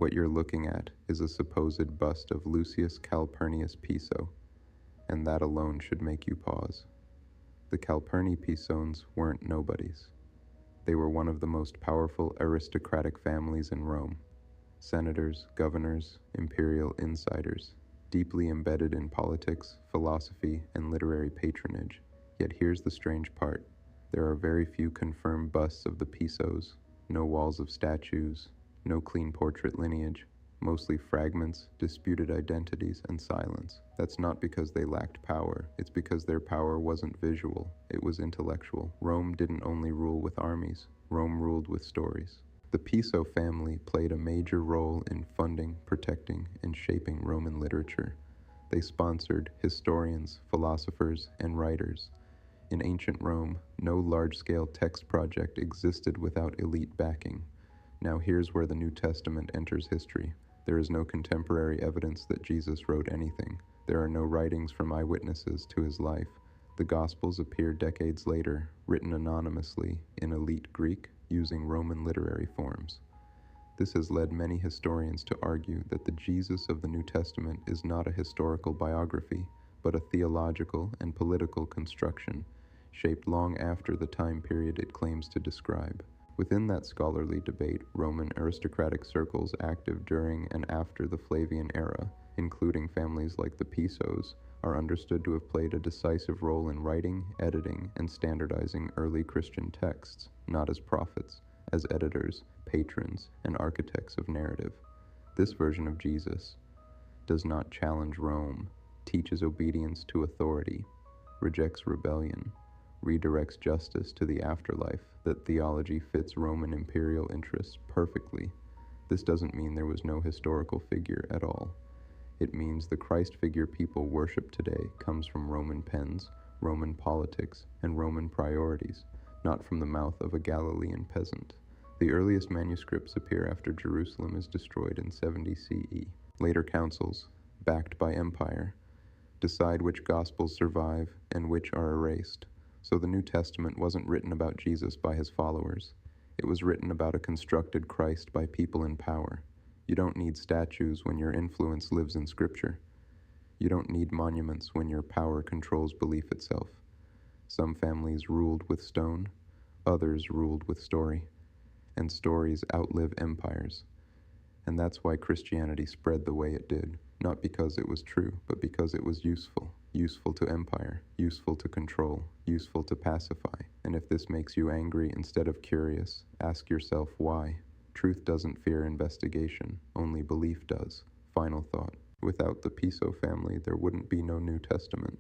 What you're looking at is a supposed bust of Lucius Calpurnius Piso, and that alone should make you pause. The Calpurni Pisones weren't nobodies. They were one of the most powerful aristocratic families in Rome. Senators, governors, imperial insiders, deeply embedded in politics, philosophy, and literary patronage. Yet here's the strange part. There are very few confirmed busts of the Pisos, no walls of statues, no clean portrait lineage, mostly fragments, disputed identities, and silence. That's not because they lacked power, it's because their power wasn't visual, it was intellectual. Rome didn't only rule with armies, Rome ruled with stories. The Piso family played a major role in funding, protecting, and shaping Roman literature. They sponsored historians, philosophers, and writers. In ancient Rome, no large-scale text project existed without elite backing. Now here's where the New Testament enters history. There is no contemporary evidence that Jesus wrote anything. There are no writings from eyewitnesses to his life. The Gospels appear decades later, written anonymously in elite Greek, using Roman literary forms. This has led many historians to argue that the Jesus of the New Testament is not a historical biography, but a theological and political construction, shaped long after the time period it claims to describe. Within that scholarly debate, Roman aristocratic circles active during and after the Flavian era, including families like the Pisos, are understood to have played a decisive role in writing, editing, and standardizing early Christian texts, not as prophets, as editors, patrons, and architects of narrative. This version of Jesus does not challenge Rome, teaches obedience to authority, rejects rebellion, redirects justice to the afterlife. That theology fits Roman imperial interests perfectly. This doesn't mean there was no historical figure at all. It means the Christ figure people worship today comes from Roman pens, Roman politics, and Roman priorities, not from the mouth of a Galilean peasant. The earliest manuscripts appear after Jerusalem is destroyed in 70 CE. Later councils, backed by empire, decide which gospels survive and which are erased. So the New Testament wasn't written about Jesus by his followers. It was written about a constructed Christ by people in power. You don't need statues when your influence lives in Scripture. You don't need monuments when your power controls belief itself. Some families ruled with stone, others ruled with story, and stories outlive empires. And that's why Christianity spread the way it did, not because it was true, but because it was useful. Useful to empire, useful to control, useful to pacify. And if this makes you angry instead of curious, ask yourself why. Truth doesn't fear investigation, only belief does. Final thought. Without the Piso family, there wouldn't be no New Testament.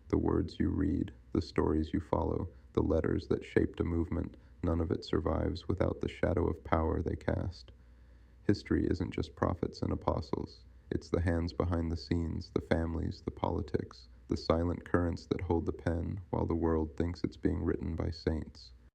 The words you read, the stories you follow, the letters that shaped a movement, none of it survives without the shadow of power they cast. History isn't just prophets and apostles. It's the hands behind the scenes, the families, the politics, the silent currents that hold the pen while the world thinks it's being written by saints.